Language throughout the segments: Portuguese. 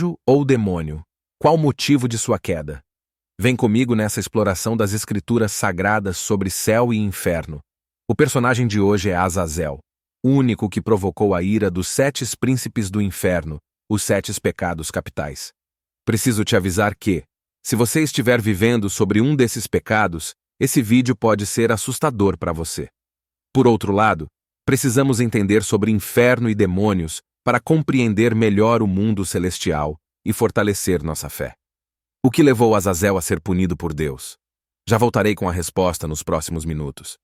Anjo ou demônio? Qual o motivo de sua queda? Vem comigo nessa exploração das escrituras sagradas sobre céu e inferno. O personagem de hoje é Azazel, o único que provocou a ira dos 7 príncipes do inferno, os 7 pecados capitais. Preciso te avisar que, se você estiver vivendo sobre um desses pecados, esse vídeo pode ser assustador para você. Por outro lado, precisamos entender sobre inferno e demônios para compreender melhor o mundo celestial e fortalecer nossa fé. O que levou Azazel a ser punido por Deus? Já voltarei com a resposta nos próximos minutos.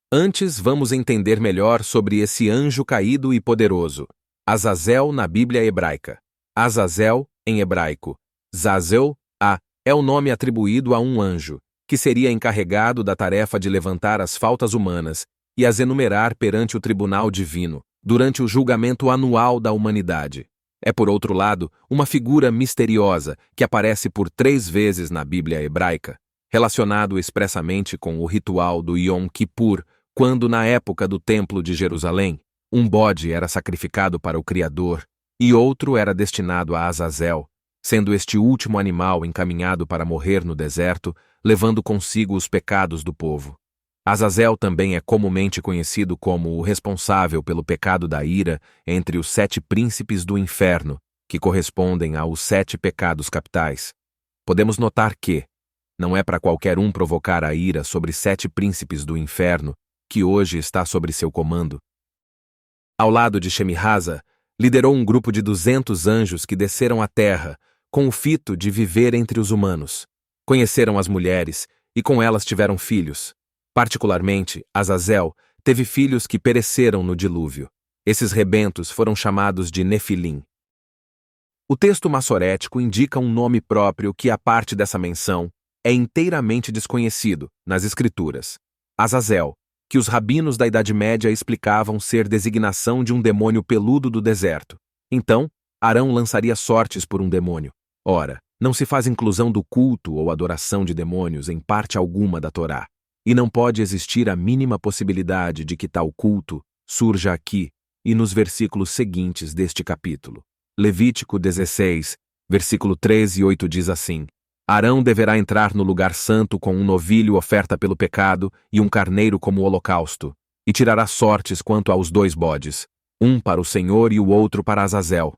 Antes, vamos entender melhor sobre esse anjo caído e poderoso. Azazel na Bíblia hebraica. Azazel, em hebraico, Zazel, é o nome atribuído a um anjo, que seria encarregado da tarefa de levantar as faltas humanas e as enumerar perante o tribunal divino, durante o julgamento anual da humanidade. É, por outro lado, uma figura misteriosa que aparece por 3 vezes na Bíblia hebraica, relacionado expressamente com o ritual do Yom Kippur, quando, na época do Templo de Jerusalém, um bode era sacrificado para o Criador e outro era destinado a Azazel, sendo este último animal encaminhado para morrer no deserto, levando consigo os pecados do povo. Azazel também é comumente conhecido como o responsável pelo pecado da ira entre os 7 príncipes do inferno, que correspondem aos 7 pecados capitais. Podemos notar que não é para qualquer um provocar a ira sobre 7 príncipes do inferno, que hoje está sob seu comando. Ao lado de Shemihaza, liderou um grupo de 200 anjos que desceram à terra, com o fito de viver entre os humanos. Conheceram as mulheres e com elas tiveram filhos. Particularmente, Azazel teve filhos que pereceram no dilúvio. Esses rebentos foram chamados de Nefilim. O texto massorético indica um nome próprio que, a parte dessa menção, é inteiramente desconhecido nas Escrituras. Azazel, que os rabinos da Idade Média explicavam ser designação de um demônio peludo do deserto. Então, Arão lançaria sortes por um demônio. Ora, não se faz inclusão do culto ou adoração de demônios em parte alguma da Torá. E não pode existir a mínima possibilidade de que tal culto surja aqui e nos versículos seguintes deste capítulo. Levítico 16, versículo 3 e 8 diz assim: Arão deverá entrar no lugar santo com um novilho oferta pelo pecado e um carneiro como holocausto, e tirará sortes quanto aos 2 bodes, um para o Senhor e o outro para Azazel.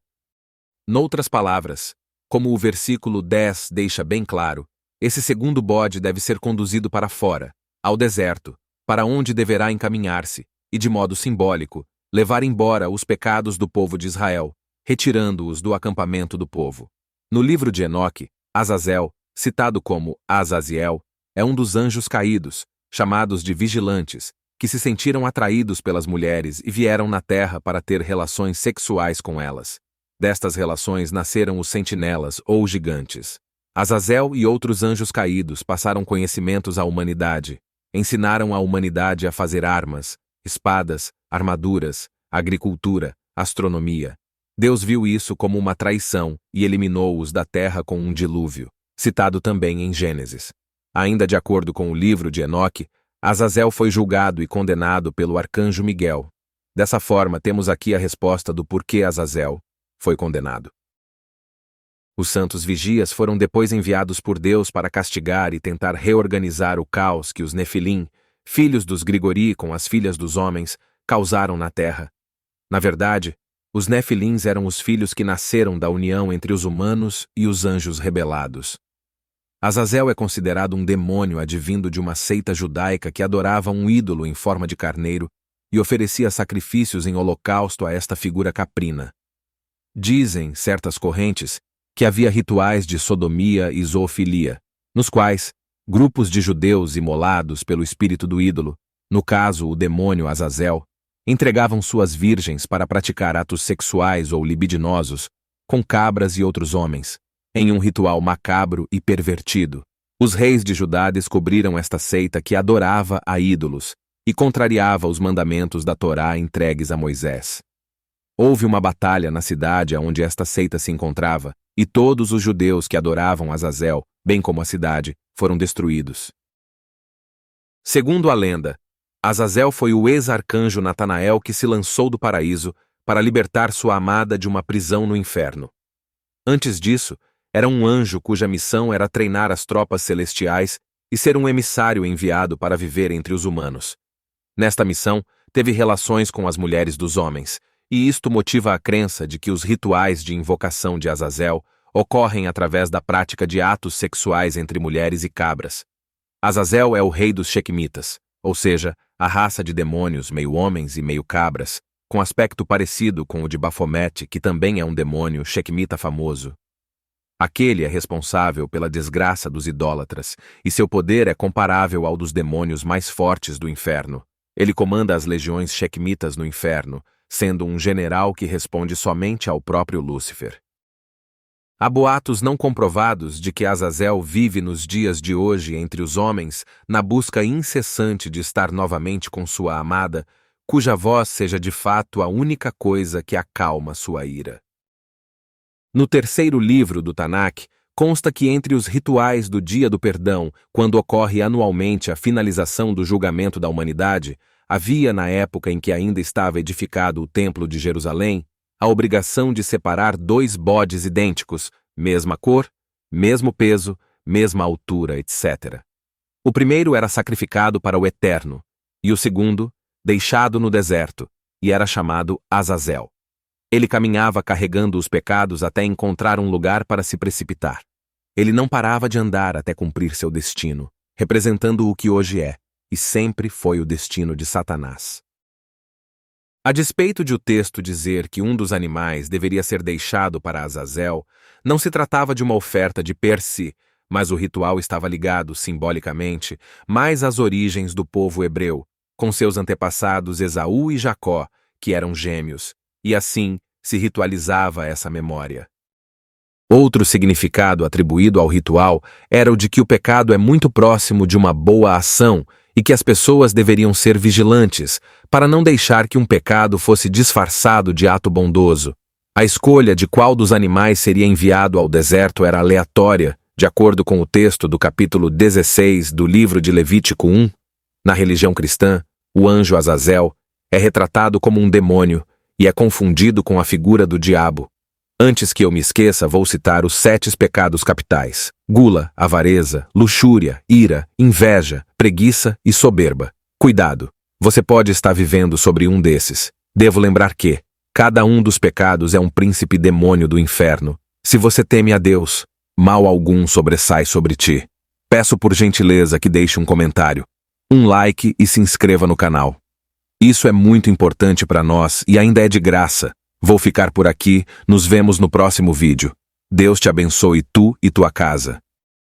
Noutras palavras, como o versículo 10 deixa bem claro, esse segundo bode deve ser conduzido para fora, ao deserto, para onde deverá encaminhar-se, e de modo simbólico, levar embora os pecados do povo de Israel, retirando-os do acampamento do povo. No livro de Enoque, Azazel, citado como Azaziel, é um dos anjos caídos, chamados de vigilantes, que se sentiram atraídos pelas mulheres e vieram na terra para ter relações sexuais com elas. Destas relações nasceram os sentinelas ou gigantes. Azazel e outros anjos caídos passaram conhecimentos à humanidade, ensinaram a humanidade a fazer armas, espadas, armaduras, agricultura, astronomia. Deus viu isso como uma traição e eliminou-os da terra com um dilúvio, citado também em Gênesis. Ainda de acordo com o livro de Enoque, Azazel foi julgado e condenado pelo arcanjo Miguel. Dessa forma, temos aqui a resposta do porquê Azazel foi condenado. Os santos vigias foram depois enviados por Deus para castigar e tentar reorganizar o caos que os Nefilim, filhos dos Grigori com as filhas dos homens, causaram na terra. Na verdade, os Nefilins eram os filhos que nasceram da união entre os humanos e os anjos rebelados. Azazel é considerado um demônio advindo de uma seita judaica que adorava um ídolo em forma de carneiro e oferecia sacrifícios em holocausto a esta figura caprina. Dizem certas correntes que havia rituais de sodomia e zoofilia, nos quais grupos de judeus imolados pelo espírito do ídolo, no caso o demônio Azazel, entregavam suas virgens para praticar atos sexuais ou libidinosos com cabras e outros homens, em um ritual macabro e pervertido. Os reis de Judá descobriram esta seita que adorava a ídolos e contrariava os mandamentos da Torá entregues a Moisés. Houve uma batalha na cidade onde esta seita se encontrava, e todos os judeus que adoravam Azazel, bem como a cidade, foram destruídos. Segundo a lenda, Azazel foi o ex-arcanjo Natanael que se lançou do paraíso para libertar sua amada de uma prisão no inferno. Antes disso, era um anjo cuja missão era treinar as tropas celestiais e ser um emissário enviado para viver entre os humanos. Nesta missão, teve relações com as mulheres dos homens, e isto motiva a crença de que os rituais de invocação de Azazel ocorrem através da prática de atos sexuais entre mulheres e cabras. Azazel é o rei dos Shequimitas, ou seja, a raça de demônios meio homens e meio cabras, com aspecto parecido com o de Baphomet, que também é um demônio Shequimita famoso. Aquele é responsável pela desgraça dos idólatras, e seu poder é comparável ao dos demônios mais fortes do inferno. Ele comanda as legiões Shequimitas no inferno, sendo um general que responde somente ao próprio Lúcifer. Há boatos não comprovados de que Azazel vive nos dias de hoje entre os homens na busca incessante de estar novamente com sua amada, cuja voz seja de fato a única coisa que acalma sua ira. No terceiro livro do Tanakh, consta que entre os rituais do Dia do Perdão, quando ocorre anualmente a finalização do julgamento da humanidade, havia, na época em que ainda estava edificado o Templo de Jerusalém, a obrigação de separar 2 bodes idênticos, mesma cor, mesmo peso, mesma altura, etc. O primeiro era sacrificado para o Eterno, e o segundo, deixado no deserto, e era chamado Azazel. Ele caminhava carregando os pecados até encontrar um lugar para se precipitar. Ele não parava de andar até cumprir seu destino, representando o que hoje é, e sempre foi o destino de Satanás. A despeito de o texto dizer que um dos animais deveria ser deixado para Azazel, não se tratava de uma oferta de per si, mas o ritual estava ligado, simbolicamente, mais às origens do povo hebreu, com seus antepassados Esaú e Jacó, que eram gêmeos, e assim se ritualizava essa memória. Outro significado atribuído ao ritual era o de que o pecado é muito próximo de uma boa ação e que as pessoas deveriam ser vigilantes para não deixar que um pecado fosse disfarçado de ato bondoso. A escolha de qual dos animais seria enviado ao deserto era aleatória, de acordo com o texto do capítulo 16 do livro de Levítico 1. Na religião cristã, o anjo Azazel é retratado como um demônio e é confundido com a figura do diabo. Antes que eu me esqueça, vou citar os 7 pecados capitais: gula, avareza, luxúria, ira, inveja, preguiça e soberba. Cuidado, você pode estar vivendo sobre um desses. Devo lembrar que cada um dos pecados é um príncipe demônio do inferno. Se você teme a Deus, mal algum sobressai sobre ti. Peço por gentileza que deixe um comentário, um like e se inscreva no canal. Isso é muito importante para nós e ainda é de graça. Vou ficar por aqui, nos vemos no próximo vídeo. Deus te abençoe tu e tua casa.